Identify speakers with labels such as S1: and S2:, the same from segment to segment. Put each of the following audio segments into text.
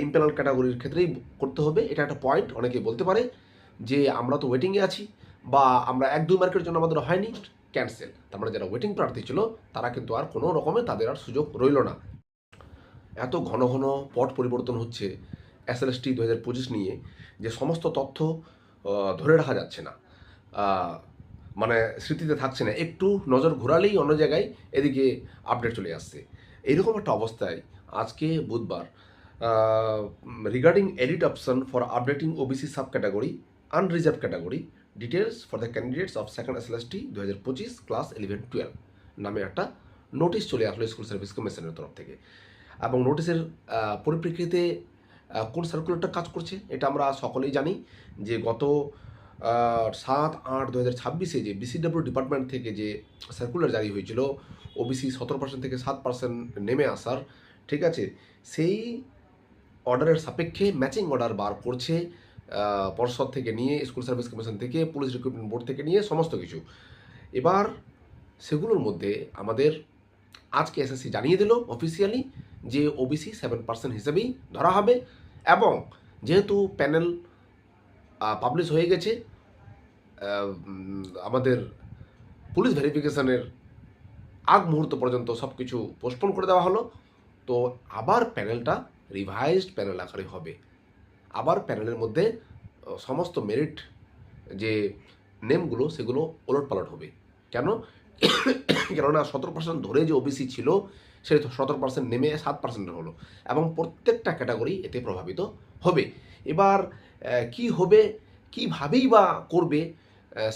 S1: ইম্প্যানেল ক্যাটাগরির ক্ষেত্রেই করতে হবে, এটা একটা পয়েন্ট। অনেকে বলতে পারে যে আমরা তো ওয়েটিংয়ে আছি বা আমরা 1-2 মার্কের জন্য আমাদের হয়নি, ক্যান্সেল। তার মানে যারা ওয়েটিং প্রার্থী ছিল তারা কিন্তু আর কোনো রকমে তাদের আর সুযোগ রইল না। এত ঘন ঘন পট পরিবর্তন হচ্ছে এসএলএসটি 2025 নিয়ে যে সমস্ত তথ্য ধরে রাখা যাচ্ছে না, মানে স্মৃতিতে থাকছে না। একটু নজর ঘোরালেই অন্য জায়গায় এদিকে আপডেট চলে আসছে। এইরকম একটা অবস্থায় আজকে বুধবার regarding edit option for updating OBC sub category unreserved category details for the candidates of second SLST 2025 class 11-12 নামে একটা নোটিশ চলে আসলো স্কুল সার্ভিস কমিশনের তরফ থেকে। এবং নোটিশের পরিপ্রেক্ষিতে কোন সার্কুলারটা কাজ করছে এটা আমরা সকলেই জানি যে গত 7-8-2026 যে বিসিডব্লিউ ডিপার্টমেন্ট থেকে যে সার্কুলার জারি হয়েছিল ওবিসি 17% থেকে 7% নেমে আসার, ঠিক আছে, সেই অর্ডারের সাপেক্ষে ম্যাচিং অর্ডার বার করছে পর্ষদ থেকে নিয়ে, স্কুল সার্ভিস কমিশন থেকে, পুলিশ রিক্রুটমেন্ট বোর্ড থেকে নিয়ে সমস্ত কিছু। এবার সেগুলোর মধ্যে আমাদের আজকে এসএসসি জানিয়ে দিল অফিসিয়ালি যে ওবিসি 7% হিসেবেই ধরা হবে। এবং যেহেতু প্যানেল পাবলিশ হয়ে গেছে, আমাদের পুলিশ ভেরিফিকেশনের আগ মুহূর্ত পর্যন্ত সব কিছু পোস্টপোন করে দেওয়া হলো। তো আবার প্যানেলটা রিভাইজড প্যানেল আকারে হবে। আবার প্যানেলের মধ্যে সমস্ত মেরিট যে নেমগুলো সেগুলো ওলটপালট হবে। কেন? কেননা 17% ধরে যে ওবিসি ছিল সে 17% নেমে 7% হলো এবং প্রত্যেকটা ক্যাটাগরি এতে প্রভাবিত হবে। এবার কি হবে, কীভাবেই বা করবে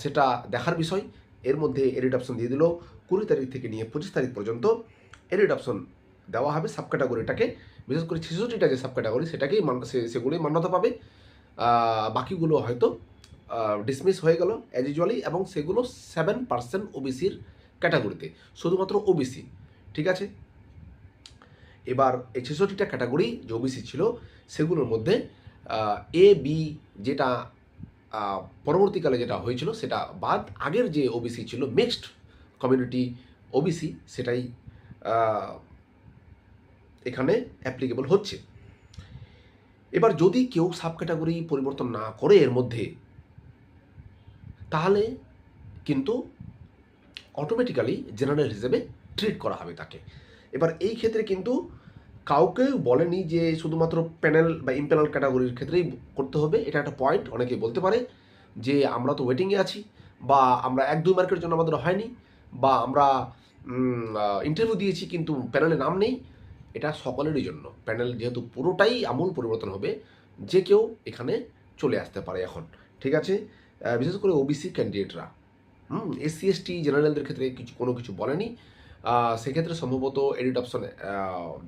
S1: সেটা দেখার বিষয়। এর মধ্যে এডিট অপশন দিয়ে দিল 20 তারিখ থেকে নিয়ে 25 তারিখ পর্যন্ত এডিট অপশন দেওয়া হবে সাব ক্যাটাগরিটাকে। বিশেষ করে 66টা যে সাব ক্যাটাগরি সেটাকেই সেগুলোই মান্যতা পাবে। বাকিগুলো হয়তো ডিসমিস হয়ে গেল অ্যাজ ইউজুয়ালি, এবং সেগুলো 7% ওবিসির ক্যাটাগরিতে, শুধুমাত্র ওবিসি, ঠিক আছে। এবার এই 66টা ক্যাটাগরি যে ওবিসি ছিল সেগুলোর মধ্যে এ বি যেটা পরবর্তীকালে যেটা হয়েছিল সেটা বাদ আগের যে ওবিসি ছিল মিক্সড কমিউনিটি ওবিসি সেটাই এখানে অ্যাপ্লিকেবল হচ্ছে। এবার যদি কেউ সাব ক্যাটাগরি পরিবর্তন না করে এর মধ্যে, তাহলে কিন্তু অটোমেটিক্যালি জেনারেল হিসেবে ট্রিট করা হবে তাকে। এবার এই ক্ষেত্রে কিন্তু কাউকেও বলেনি যে শুধুমাত্র প্যানেল বা ইম্প্যানেল ক্যাটাগরির ক্ষেত্রেই করতে হবে, এটা একটা পয়েন্ট। অনেকে বলতে পারে যে আমরা তো ওয়েটিংয়ে আছি বা আমরা 1-2 মার্কের জন্য আমাদের হয়নি বা আমরা ইন্টারভিউ দিয়েছি কিন্তু প্যানেলে নাম নেই। এটা সকলেরই জন্য। প্যানেল যেহেতু পুরোটাই আমূল পরিবর্তন হবে, যে কেউ এখানে চলে আসতে পারে এখন, ঠিক আছে। বিশেষ করে ওবিসি ক্যান্ডিডেটরা, এসসি এসটি জেনারেলদের ক্ষেত্রে কোনো কিছু বলেনি। সেক্ষেত্রে সম্ভবত এডিট অপশন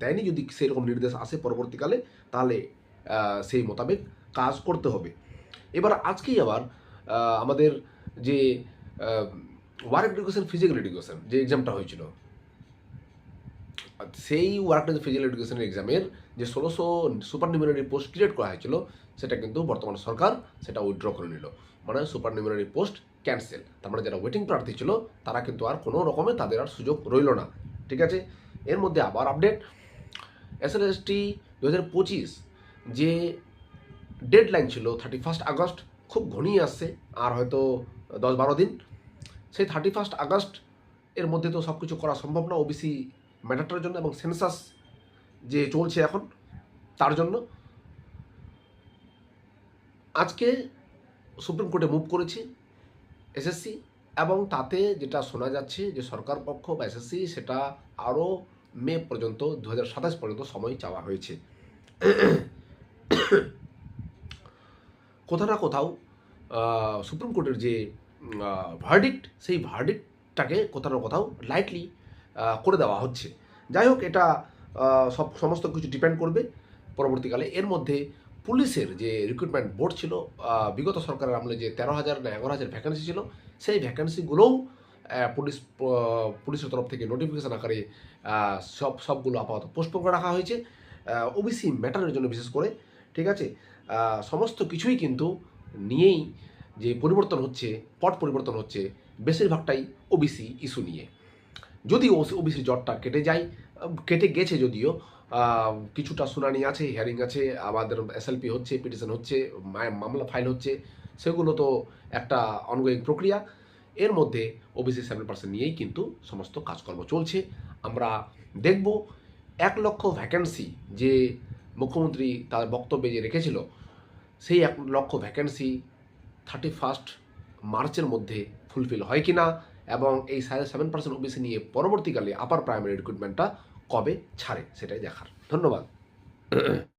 S1: দেয়নি। যদি সেরকম নির্দেশ আসে পরবর্তীকালে তাহলে সেই মোতাবেক কাজ করতে হবে। এবার আজকেই আবার আমাদের যে ওয়ার্ক এডুকেশন ফিজিক্যাল এডুকেশন যে এক্সামটা হয়েছিল, সেই ওয়ার্ক ফিজিক্যাল এডুকেশনের এক্সামের যে 1600 সুপার নিউমেরারি পোস্ট ক্রিয়েট করা হয়েছিল সেটা কিন্তু বর্তমান সরকার সেটা উইথড্র করে নিল, মানে সুপার নিউমেরারি পোস্ট ক্যান্সেল। তার মানে যারা ওয়েটিং প্রার্থী ছিল তারা কিন্তু আর কোনো রকমে তাদের আর সুযোগ রইল না, ঠিক আছে। এর মধ্যে আবার আপডেট, এসএলএসটি 2025 যে ডেডলাইন ছিল 31 আগস্ট, খুব ঘনিয়ে আসছে, আর হয়তো 10-12 দিন। সেই 31 আগস্ট এর মধ্যে তো সব কিছু করা সম্ভব না ওবিসি ম্যাটারটার জন্য, এবং সেন্সাস যে চলছে এখন তার জন্য। আজকে সুপ্রিম কোর্টে মুভ করেছে এসএসসি, এবং তাতে যেটা শোনা যাচ্ছে যে সরকার পক্ষ বা এসএসসি সেটা আরও মে পর্যন্ত 2027 পর্যন্ত সময় চাওয়া হয়েছে। কোথাও না কোথাও সুপ্রিম কোর্টের যে ভার্ডিক্ট সেই ভার্ডিক্টটাকে কোথাও না কোথাও লাইটলি করে দেওয়া হচ্ছে। যাই হোক, এটা সমস্ত কিছু ডিপেন্ড করবে পরবর্তীকালে। এর মধ্যে পুলিশের যে রিক্রুটমেন্ট বোর্ড ছিল বিগত সরকারের আমলে, যে 13,000 না 11,000 ভ্যাকেন্সি ছিল, সেই ভ্যাকেন্সিগুলোও পুলিশের তরফ থেকে নোটিফিকেশন আকারে সবগুলো আপাতত পোস্টপোন করে রাখা হয়েছে ওবিসি ম্যাটারের জন্য বিশেষ করে, ঠিক আছে। সমস্ত কিছুই কিন্তু নিয়েই যে পরিবর্তন হচ্ছে, পট পরিবর্তন হচ্ছে, বেশিরভাগটাই ওবিসি ইস্যু নিয়ে। যদিও ওবিসির জটটা কেটে গেছে যদিও, কিছুটা শুনানি আছে, হিয়ারিং আছে, আমাদের এসএলপি হচ্ছে, পিটিশন হচ্ছে, মামলা ফাইল হচ্ছে, সেগুলো তো একটা অনগোয়িং প্রক্রিয়া। এর মধ্যে ওবিসি 7% নিয়েই কিন্তু সমস্ত কাজকর্ম চলছে। আমরা দেখব 1,00,000 ভ্যাকেন্সি যে মুখ্যমন্ত্রী তার বক্তব্যে যে রেখেছিল, সেই 1,00,000 ভ্যাকেন্সি 31 মার্চের মধ্যে ফুলফিল হয় কি না, এবং এই 7% ওবিসি নিয়ে পরবর্তীকালে আপার প্রাইমারি রিক্রুটমেন্টটা কবে ছাড়ে সেটাই দেখার। ধন্যবাদ।